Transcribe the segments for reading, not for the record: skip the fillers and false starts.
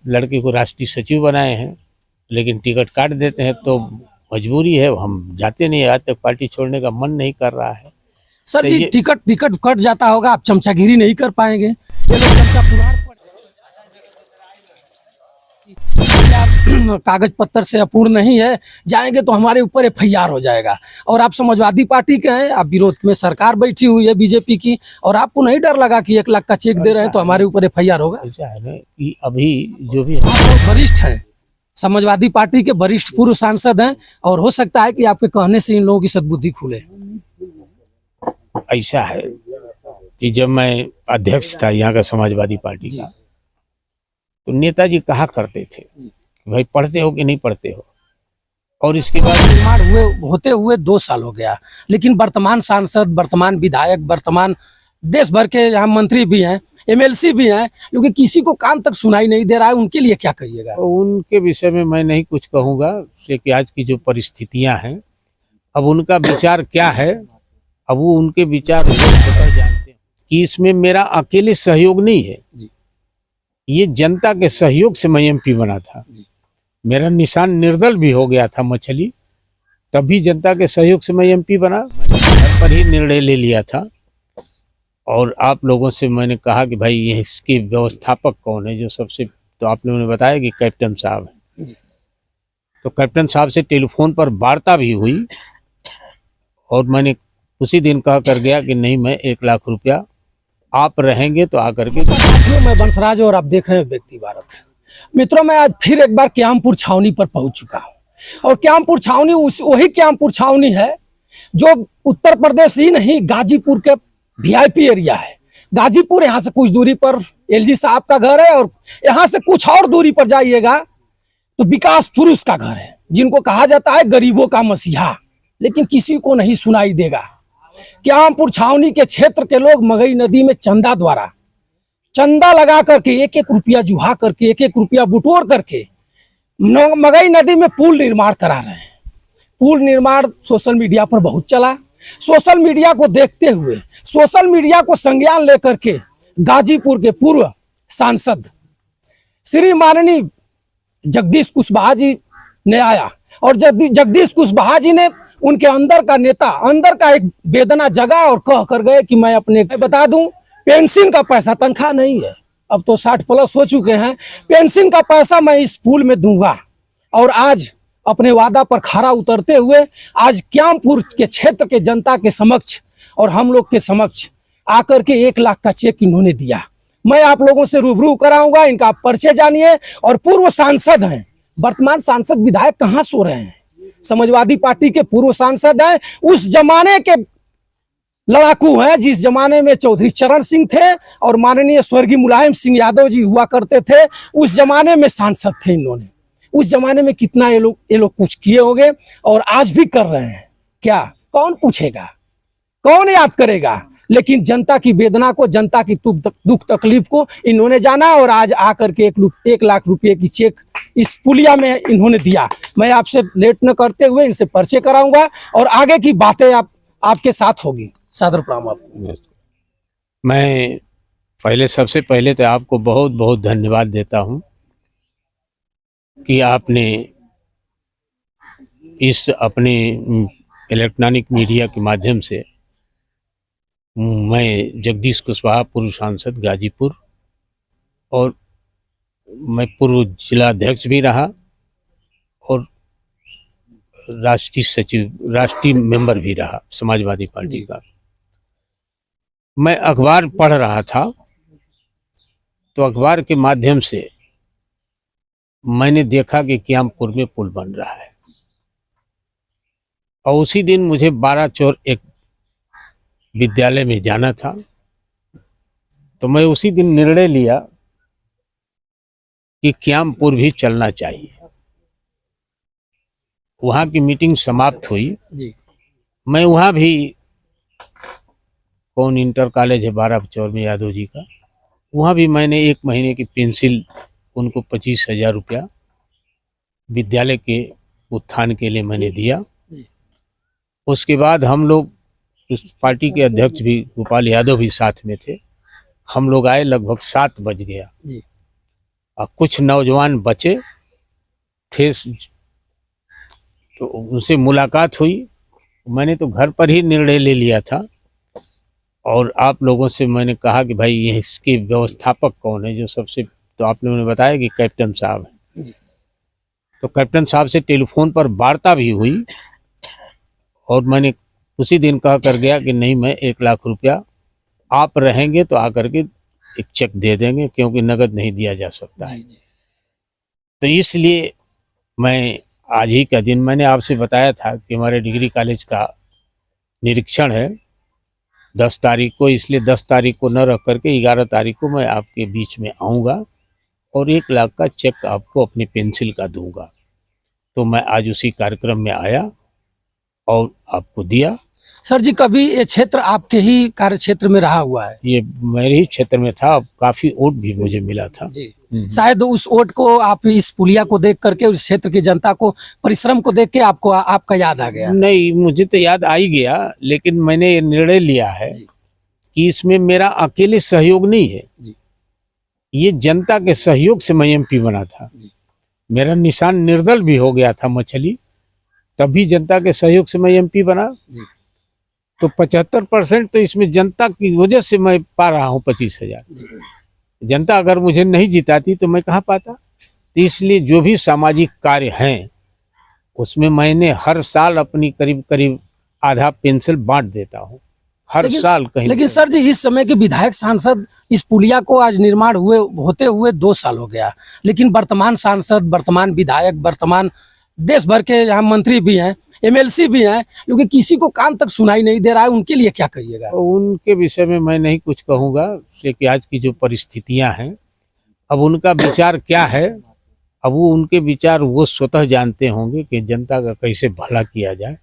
लड़के को राष्ट्रीय सचिव बनाए हैं, लेकिन टिकट काट देते हैं तो मजबूरी है, हम जाते नहीं। आज तक पार्टी छोड़ने का मन नहीं कर रहा है। सर तो जी, ये टिकट कट जाता होगा, आप चमचागिरी नहीं कर पाएंगे। ये लोग चमचा पुराण कागज पत्तर से अपूर्ण नहीं है, जाएंगे तो हमारे ऊपर एफआईआर हो जाएगा। और आप समाजवादी पार्टी के हैं, आप विरोध में सरकार बैठी हुई है बीजेपी की, और आपको नहीं डर लगा कि 1 लाख का चेक दे रहे हैं तो हमारे ऊपर एफआईआर होगा? ऐसा है ना कि अभी जो भी आप लोग वरिष्ठ हैं, समाजवादी पार्टी के वरिष्ठ पूर्व सांसद हैं, और हो सकता है कि आपके कहने से इन लोगों की सद्बुद्धि खुले। ऐसा है कि जब मैं अध्यक्ष था यहाँ का समाजवादी पार्टी का, तो नेताजी कहा करते थे कि भाई पढ़ते हो कि नहीं पढ़ते हो। और इसके बाद निर्माण होते हुए 2 साल हो गया, लेकिन वर्तमान सांसद, वर्तमान विधायक, वर्तमान देश भर के यहाँ मंत्री भी हैं, एमएलसी भी हैं, क्योंकि किसी को कान तक सुनाई नहीं दे रहा है। उनके लिए क्या कहिएगा? उनके विषय में मैं नहीं कुछ कहूँगा, कि आज की जो परिस्थितियां हैं, अब उनका विचार क्या है, अब वो उनके विचार स्वतः जानते हैं कि इसमें मेरा अकेले सहयोग नहीं है। ये जनता के सहयोग से मैं एमपी बना था। मेरा निशान निर्दल भी हो गया था मछली, तभी जनता के सहयोग से मैं एमपी बना। मैंने घर पर ही निर्णय ले लिया था, और आप लोगों से मैंने कहा कि भाई ये इसके व्यवस्थापक कौन है, जो सबसे, तो आप लोगों ने बताया कि कैप्टन साहब हैं। तो कैप्टन साहब से टेलीफोन पर वार्ता भी हुई, और मैंने उसी दिन कह कर गया कि नहीं, मैं 1 लाख रुपया आप रहेंगे तो आकर के। साथियों, मैं बंसराज और आप देख रहे हैं व्यक्ति भारत। मित्रों, मैं आज फिर एक बार क्यामपुर छावनी पर पहुंच चुका हूं, और क्यामपुर छावनी वही क्यामपुर छावनी है जो उत्तर प्रदेश ही नहीं, गाजीपुर के वीआईपी एरिया है। गाजीपुर, यहाँ से कुछ दूरी पर एलजी साहब का घर है, और यहाँ से कुछ और दूरी पर जाइएगा तो विकास पुरुष का घर है, जिनको कहा जाता है गरीबों का मसीहा, लेकिन किसी को नहीं सुनाई देगा। क्यामपुर छावनी के क्षेत्र के लोग मगई नदी में चंदा लगा करके 1-1 रुपया जुहा करके 1-1 रुपया बुटोर करके मगई नदी में पुल निर्माण करा रहे हैं। पुल निर्माण सोशल मीडिया पर बहुत चला। सोशल मीडिया को देखते हुए, सोशल मीडिया को संज्ञान लेकर के गाजीपुर के पूर्व सांसद श्री माननीय जगदीश कुशवाहा जी ने आया, और जगदीश कुशवाहा जी ने उनके अंदर का नेता, अंदर का एक वेदना जगा, और कह कर गए कि मैं बता दूं, पेंशन का पैसा, तनख्वाह नहीं है, अब तो 60 प्लस हो चुके हैं, पेंशन का पैसा मैं इस पुल में दूंगा। और आज अपने वादा पर खरा उतरते हुए आज क्यामपुर के क्षेत्र के जनता के समक्ष और हम लोग के समक्ष आकर के 1 लाख का चेक इन्होंने दिया। मैं आप लोगों से रूबरू कराऊंगा, इनका परिचय जानिए। और पूर्व सांसद हैं, वर्तमान सांसद विधायक कहाँ सो रहे हैं, समाजवादी पार्टी के पूर्व सांसद हैं, उस जमाने के लड़ाकू हैं जिस जमाने में चौधरी चरण सिंह थे और माननीय स्वर्गीय मुलायम सिंह यादव जी हुआ करते थे। उस जमाने में सांसद थे इन्होंने। उस जमाने में कितना ये लोग कुछ किए होंगे, और आज भी कर रहे हैं। क्या कौन पूछेगा, कौन याद करेगा? लेकिन जनता की वेदना को, जनता की दुख तकलीफ को इन्होंने जाना, और आज आकर के 1 लाख रुपए की चेक इस पुलिया में इन्होंने दिया। मैं आपसे लेट न करते हुए इनसे परिचय कराऊंगा, और आगे की बातें आपके साथ होगी। सादर प्रणाम आपको। मैं सबसे पहले तो आपको बहुत बहुत धन्यवाद देता हूं कि आपने इस अपने इलेक्ट्रॉनिक मीडिया के माध्यम से, मैं जगदीश कुशवाहा, पूर्व सांसद गाजीपुर, और मैं पूर्व जिला अध्यक्ष भी रहा, और राष्ट्रीय सचिव, राष्ट्रीय मेंबर भी रहा समाजवादी पार्टी का। मैं अखबार पढ़ रहा था, तो अखबार के माध्यम से मैंने देखा कि क्यामपुर में पुल बन रहा है, और उसी दिन मुझे 12 चौर एक विद्यालय में जाना था। तो मैं उसी दिन निर्णय लिया कि क्यामपुर भी चलना चाहिए। वहाँ की मीटिंग समाप्त हुई जी। मैं वहाँ भी, कौन इंटर कॉलेज है 12 चौर में यादव जी का, वहाँ भी मैंने 1 महीने की पेंसिल उनको 25,000 रुपया विद्यालय के उत्थान के लिए मैंने दिया। उसके बाद हम लोग, उस पार्टी के अध्यक्ष भी गोपाल यादव भी साथ में थे, हम लोग आए, लगभग 7 बज गया। कुछ नौजवान बचे थे, तो उनसे मुलाकात हुई। मैंने तो घर पर ही निर्णय ले लिया था, और आप लोगों से मैंने कहा कि भाई ये इसके व्यवस्थापक कौन है, जो सबसे, तो आप लोगों ने बताया कि कैप्टन साहब हैं। तो कैप्टन साहब से टेलीफोन पर वार्ता भी हुई, और मैंने उसी दिन कह कर गया कि नहीं, मैं 1 लाख रुपया आप रहेंगे तो आकर के एक चेक दे देंगे, क्योंकि नगद नहीं दिया जा सकता है। तो इसलिए मैं आज ही का दिन, मैंने आपसे बताया था कि हमारे डिग्री कॉलेज का निरीक्षण है 10 तारीख को, इसलिए 10 तारीख को न रख करके 11 तारीख को मैं आपके बीच में आऊँगा और 1 लाख का चेक आपको अपनी पेंसिल का दूंगा। तो मैं आज उसी कार्यक्रम में आया और आपको दिया। सर जी, कभी ये क्षेत्र आपके ही कार्य क्षेत्र में रहा हुआ है? ये मेरे ही क्षेत्र में था, काफी वोट भी मुझे मिला था जी। शायद उस वोट को, आप इस पुलिया को देख करके, उस क्षेत्र की जनता को, परिश्रम को देख के आपको आपका याद आ गया? नहीं, मुझे तो याद आ ही गया, लेकिन मैंने ये निर्णय लिया है कि इसमें मेरा अकेले सहयोग नहीं है, ये जनता के सहयोग से मैं एमपी बना था। मेरा निशान निर्दल भी हो गया था मछली, तभी जनता के सहयोग से मैं एमपी बना। तो 75% तो इसमें जनता की वजह से मैं पा रहा हूँ 25,000। जनता अगर मुझे नहीं जिताती तो मैं कहाँ पाता। तो इसलिए जो भी सामाजिक कार्य हैं उसमें मैंने हर साल अपनी करीब करीब आधा पेंसिल बांट देता हूँ, हर साल कहीं। लेकिन सर जी, इस समय के विधायक सांसद, इस पुलिया को आज निर्माण होते हुए 2 साल हो गया, लेकिन वर्तमान सांसद, वर्तमान विधायक, वर्तमान देश भर के यहाँ मंत्री भी हैं, एमएलसी भी हैं, क्योंकि किसी को कान तक सुनाई नहीं दे रहा है। उनके लिए क्या कहिएगा? उनके विषय में मैं नहीं कुछ कहूँगा, कि आज की जो परिस्थितियां हैं, अब उनका विचार क्या है, अब वो उनके विचार वो स्वतः जानते होंगे कि जनता का कैसे भला किया जाए।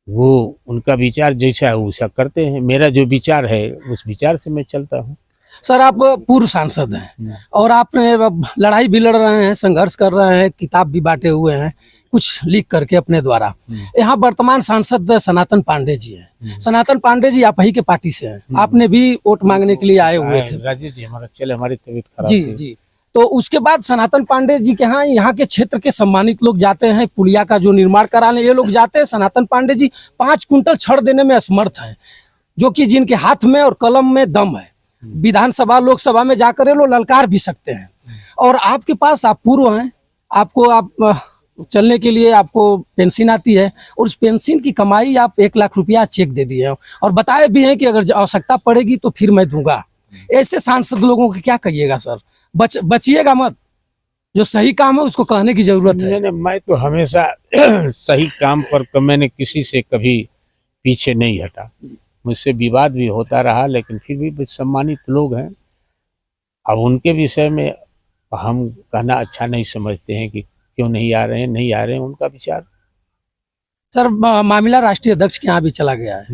वो उनका विचार जैसा है वैसा करते हैं। मेरा जो विचार है उस विचार से मैं चलता हूँ। सर, आप पूर्व सांसद हैं और आपने अब लड़ाई भी लड़ रहे हैं, संघर्ष कर रहे हैं, किताब भी बांटे हुए हैं कुछ लिख करके अपने द्वारा। यहाँ वर्तमान सांसद सनातन पांडे जी हैं। सनातन पांडे जी आप ही के पार्टी से हैं, आपने भी वोट मांगने के लिए आए हुए थे। राजेश जी, हमारी तबीयत खराब जी जी। तो उसके बाद सनातन पांडे जी के यहाँ के क्षेत्र के सम्मानित लोग जाते हैं, पुलिया का जो निर्माण कराने ये लोग जाते हैं। सनातन पांडे जी 5 कुंटल छड़ देने में असमर्थ हैं, जो कि जिनके हाथ में और कलम में दम है। विधानसभा, लोकसभा में जाकर ये लोग ललकार भी सकते हैं। और आपके पास, आप पूर्व हैं, आपको, आप चलने के लिए आपको पेंशन आती है, और उस पेंशन की कमाई आप 1 लाख रुपया चेक दे दिए हैं, और बताए भी हैं कि अगर आवश्यकता पड़ेगी तो फिर मैं दूंगा। ऐसे सांसद लोगों को क्या कहिएगा सर? बचिएगा मत, जो सही काम है उसको कहने की जरूरत है। नहीं, मैं तो हमेशा सही काम पर मैंने किसी से कभी पीछे नहीं हटा। मुझसे विवाद भी होता रहा, लेकिन फिर भी सम्मानित लोग हैं। अब उनके विषय में हम कहना अच्छा नहीं समझते हैं कि क्यों नहीं आ रहे हैं, उनका विचार। सर, मामला राष्ट्रीय अध्यक्ष के यहाँ भी चला गया है।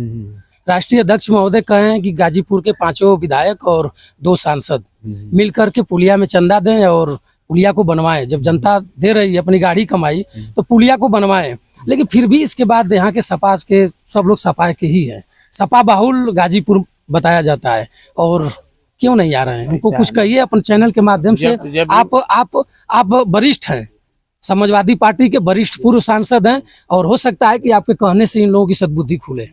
राष्ट्रीय अध्यक्ष महोदय कहे हैं कि गाजीपुर के 5 विधायक और 2 सांसद मिलकर के पुलिया में चंदा दें और पुलिया को बनवाएं। जब जनता दे रही है अपनी गाड़ी कमाई, तो पुलिया को बनवाएं। लेकिन फिर भी इसके बाद यहाँ के सपा के सब लोग सपा के ही हैं, सपा बाहुल गाजीपुर बताया जाता है, और क्यों नहीं आ रहे हैं? उनको कुछ कहिए अपन चैनल के माध्यम से। आप वरिष्ठ हैं, समाजवादी पार्टी के वरिष्ठ पूर्व सांसद हैं, और हो सकता है कि आपके कहने से इन लोगों की सद्बुद्धि खुले।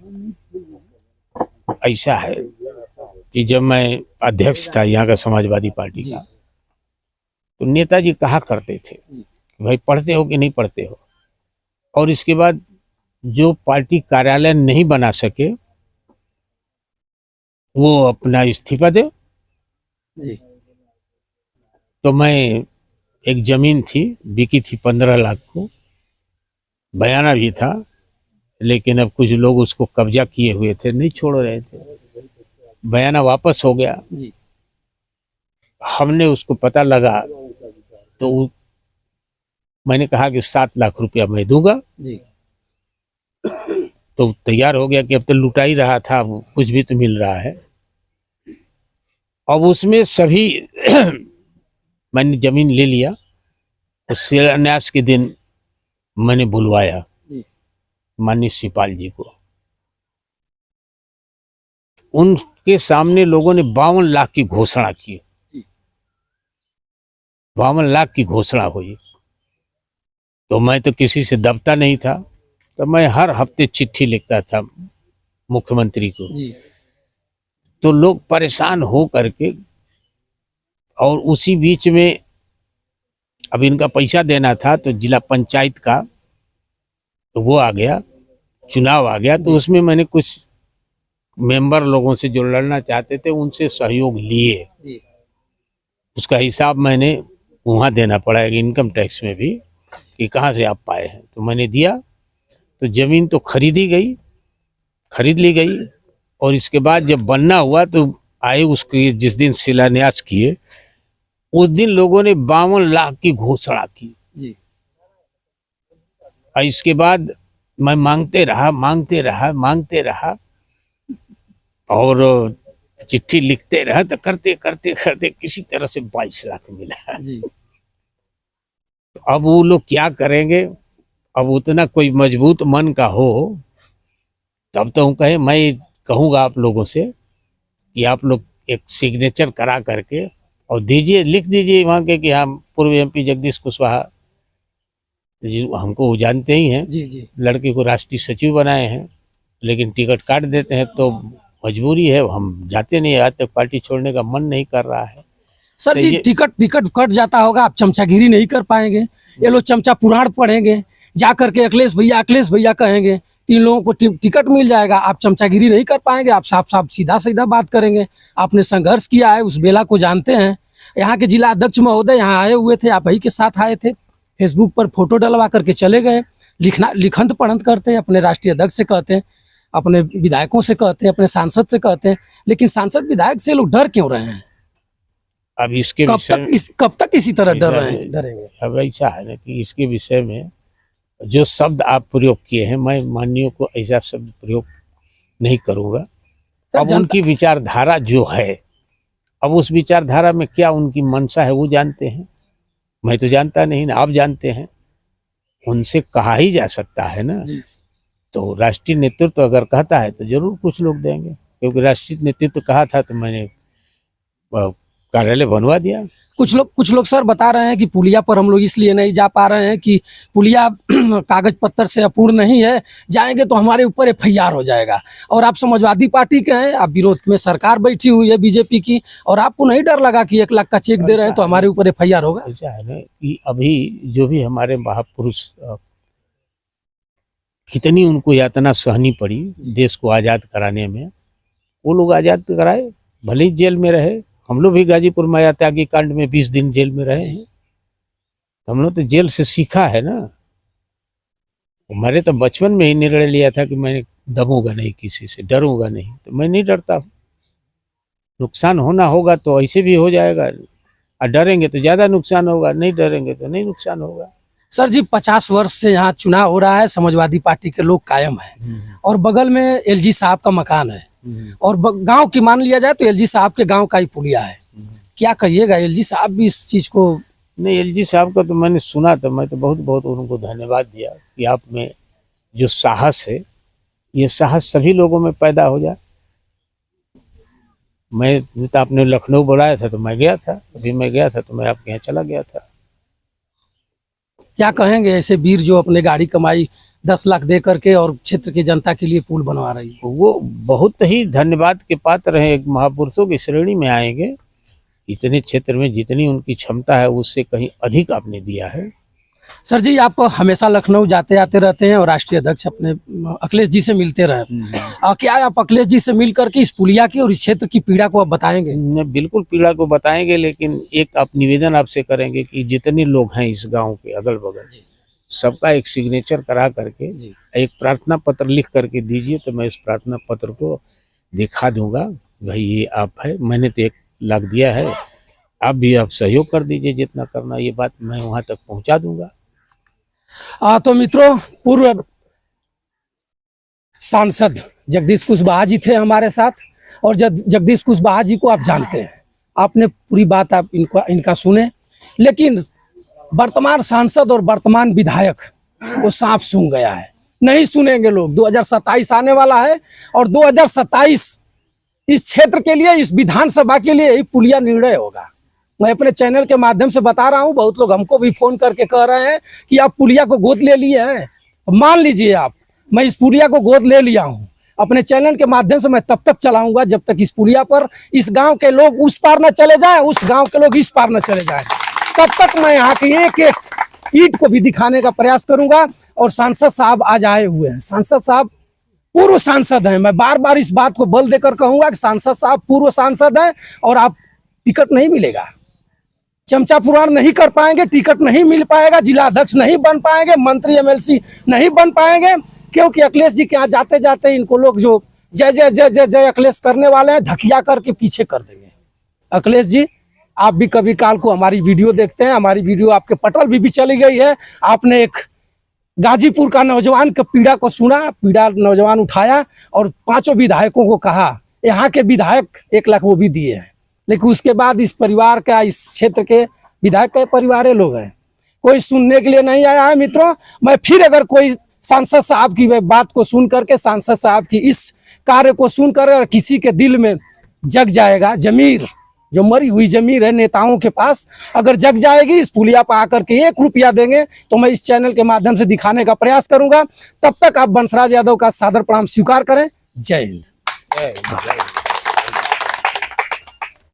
ऐसा है कि जब मैं अध्यक्ष था यहाँ का समाजवादी पार्टी का, तो नेताजी कहा करते थे कि भाई पढ़ते हो कि नहीं पढ़ते हो, और इसके बाद जो पार्टी कार्यालय नहीं बना सके वो अपना इस्तीफा दे। जी। तो मैं, एक जमीन थी, बिकी थी 15 लाख को, बयाना भी था, लेकिन अब कुछ लोग उसको कब्जा किए हुए थे, नहीं छोड़ रहे थे। बयाना वापस हो गया जी। हमने उसको पता लगा, तो मैंने कहा कि 7 लाख रुपया मैं दूंगा जी। तो तैयार हो गया कि अब तो लुटा ही रहा था, कुछ भी तो मिल रहा है। अब उसमें सभी मैंने जमीन ले लिया। उस शिलान्यास के दिन मैंने बुलवाया माननीय शिवपाल जी को। उनके सामने लोगों ने 52 लाख की घोषणा की। 52 लाख की घोषणा हुई। तो मैं तो किसी से दबता नहीं था, तो मैं हर हफ्ते चिट्ठी लिखता था मुख्यमंत्री को। जी तो लोग परेशान हो करके, और उसी बीच में अब इनका पैसा देना था, तो जिला पंचायत का तो वो आ गया, चुनाव आ गया, तो उसमें मैंने कुछ मेंबर लोगों से जो लड़ना चाहते थे उनसे सहयोग लिए। जी उसका हिसाब मैंने वहाँ देना पड़ा इनकम टैक्स में भी, कि कहाँ से आप पाए हैं। तो मैंने दिया, तो जमीन तो खरीद ली गई। और इसके बाद जब बनना हुआ तो आए, उसके जिस दिन शिलान्यास किए उस दिन लोगों ने 52 लाख की घोषणा की। जी और इसके बाद मैं मांगते रहा और चिट्ठी लिखते रहा, तो करते करते किसी तरह से 22 लाख मिला। जी तो अब वो लोग क्या करेंगे, अब उतना कोई मजबूत मन का हो तब तो हम कहे, मैं कहूँगा आप लोगों से कि आप लोग एक सिग्नेचर करा करके और दीजिए, लिख दीजिए वहाँ के कि हम पूर्व MP जगदीश कुशवाहा जी, हमको वो जानते ही हैं, जी जी लड़के को राष्ट्रीय सचिव बनाए हैं, लेकिन टिकट काट देते हैं, तो मजबूरी है, हम जाते नहीं। आज तक पार्टी छोड़ने का मन नहीं कर रहा है। सर तो जी, टिकट कट जाता होगा, आप चमचागिरी नहीं कर पाएंगे। ये लोग चमचा पुराण पढ़ेंगे, जा करके अखिलेश भैया कहेंगे, 3 लोगों को टिकट मिल जाएगा। आप चमचागिरी नहीं कर पाएंगे, आप साफ सीधा बात करेंगे। आपने संघर्ष किया है, उस बेला को जानते हैं। यहाँ के जिला अध्यक्ष महोदय यहाँ आए हुए थे, आप ही के साथ आए थे, फेसबुक पर फोटो डलवा करके चले गए। लिखंत पढ़ंत करते हैं, अपने राष्ट्रीय अध्यक्ष से कहते हैं, अपने विधायकों से कहते हैं, अपने सांसद से कहते हैं, लेकिन सांसद विधायक से लोग डर क्यों रहे हैं? अब इसके कब तक इसी तरह डरेंगे? अब ऐसा है ना कि इसके विषय में जो शब्द आप प्रयोग किए हैं, मैं माननीयों को ऐसा शब्द प्रयोग नहीं करूँगा। अब उनकी विचारधारा जो है, अब उस विचारधारा में क्या उनकी मंशा है वो जानते हैं, मैं तो जानता नहीं ना, आप जानते हैं। उनसे कहा ही जा सकता है ना। तो राष्ट्रीय नेतृत्व अगर कहता है तो जरूर कुछ लोग देंगे, क्योंकि राष्ट्रीय नेतृत्व कहा था तो मैंने कार्यालय बनवा दिया। कुछ लोग सर बता रहे हैं कि पुलिया पर हम लोग इसलिए नहीं जा पा रहे हैं कि पुलिया कागज पत्तर से अपूर्ण नहीं है, जाएंगे तो हमारे ऊपर FIR हो जाएगा। और आप समाजवादी पार्टी के हैं, आप विरोध में सरकार बैठी हुई है बीजेपी की, और आपको नहीं डर लगा कि 1 लाख का चेक दे रहे हैं तो हमारे ऊपर FIR होगा? ऐसा है ना कि अभी जो भी हमारे महापुरुष, कितनी उनको यातना सहनी पड़ी देश को आज़ाद कराने में, वो लोग आज़ाद कराए, भले ही जेल में रहे। हम लोग भी गाजीपुर माया त्यागी कांड में 20 दिन जेल में रहे हैं। हम लोग तो जेल से सीखा है ना। हमारे तो बचपन में ही निर्णय लिया था कि मैं दबूंगा नहीं, किसी से डरूंगा नहीं, तो मैं नहीं डरता हूँ। नुकसान होना होगा तो ऐसे भी हो जाएगा, और डरेंगे तो ज़्यादा नुकसान होगा, नहीं डरेंगे तो नहीं नुकसान होगा। सर जी, 50 वर्ष से यहाँ चुनाव हो रहा है, समाजवादी पार्टी के लोग कायम हैं, और बगल में LG साहब का मकान है, और गांव की मान लिया जाए तो LG साहब के गांव का ही पुलिया है। क्या कहिएगा, LG साहब भी इस चीज को? नहीं, LG साहब का तो मैंने सुना, तो मैं तो बहुत उनको धन्यवाद दिया कि आप में जो साहस है, ये साहस सभी लोगों में पैदा हो जाए। मैं तो आपने लखनऊ बुलाया था तो मैं गया था, अभी मैं गया था तो मैं आपके यहाँ चला गया था। क्या कहेंगे ऐसे वीर जो अपने गाड़ी कमाई 10 लाख दे करके और क्षेत्र की जनता के लिए पुल बनवा रही है? वो बहुत ही धन्यवाद के पात्र हैं, एक महापुरुषों की श्रेणी में आएंगे। इतने क्षेत्र में जितनी उनकी क्षमता है उससे कहीं अधिक आपने दिया है। सर जी, आप हमेशा लखनऊ जाते आते रहते हैं और राष्ट्रीय अध्यक्ष अपने अखिलेश जी से मिलते रहते हैं, क्या आप अखिलेश जी से मिल करके इस पुलिया की और इस क्षेत्र की पीड़ा को आप बताएंगे? बिल्कुल पीड़ा को बताएंगे, लेकिन एक आप निवेदन आपसे करेंगे कि जितने लोग हैं इस गांव के अगल बगल, सबका एक सिग्नेचर करा करके एक प्रार्थना पत्र लिख करके दीजिए, तो मैं उस प्रार्थना पत्र को दिखा दूंगा, भाई ये आप है, मैंने तो 1 लाख दिया है, आप भी आप सहयोग कर दीजिए जितना करना, ये बात मैं वहां तक पहुंचा दूंगा। तो मित्रों, पूर्व सांसद जगदीश कुशवाहा जी थे हमारे साथ, और जगदीश कुशवाहा जी को आप जानते हैं, आपने पूरी बात आप इनका सुने, लेकिन वर्तमान सांसद और वर्तमान विधायक वो सांप सूंघ गया है, नहीं सुनेंगे लोग। 2027 आने वाला है, और 2027 इस क्षेत्र के लिए, इस विधानसभा के लिए यही पुलिया निर्णय होगा। मैं अपने चैनल के माध्यम से बता रहा हूँ, बहुत लोग हमको भी फोन करके कह रहे हैं कि आप पुलिया को गोद ले लिए हैं। मान लीजिए आप, मैं इस पुलिया को गोद ले लिया हूँ। अपने चैनल के माध्यम से मैं तब तक चलाऊंगा जब तक इस पुलिया पर इस गांव के लोग उस पार न चले जाएं, उस गांव के लोग इस पार न चले जाएं। तब तक मैं यहाँ की एक एक ईंट को भी दिखाने का प्रयास करूंगा। और सांसद साहब आज आए हुए हैं। सांसद साहब पूर्व सांसद हैं। मैं बार बार इस बात को बल देकर कहूंगा कि सांसद साहब पूर्व सांसद हैं और आप टिकट नहीं मिलेगा, चमचा पुराण नहीं कर पाएंगे, टिकट नहीं मिल पाएगा, जिला अध्यक्ष नहीं बन पाएंगे, मंत्री एमएलसी नहीं बन पाएंगे, क्योंकि अखिलेश जी के यहाँ जाते जाते इनको लोग जो जय जय जय जय जय अखिलेश करने वाले हैं, धकिया करके पीछे कर देंगे। अखिलेश जी, आप भी कभी काल को हमारी वीडियो देखते हैं, हमारी वीडियो आपके पटल भी चली गई है। आपने एक गाजीपुर का नौजवान का पीड़ा को सुना, पीड़ा नौजवान उठाया और 5 विधायकों को कहा, यहाँ के विधायक 1 लाख वो भी दिए हैं। लेकिन उसके बाद इस परिवार का, इस क्षेत्र के विधायक के परिवार लोग हैं, कोई सुनने के लिए नहीं आया है। मित्रों, मैं फिर अगर कोई सांसद साहब की बात को सुन करके, सांसद साहब की इस कार्य को सुनकर किसी के दिल में जग जाएगा जमीर, जो मरी हुई जमीर है नेताओं के पास, अगर जग जाएगी, इस पुलिया पर आकर के 1 रुपया देंगे तो मैं इस चैनल के माध्यम से दिखाने का प्रयास करूंगा। तब तक आप बंसराज यादव का सादर प्रणाम स्वीकार करें। जय हिंद।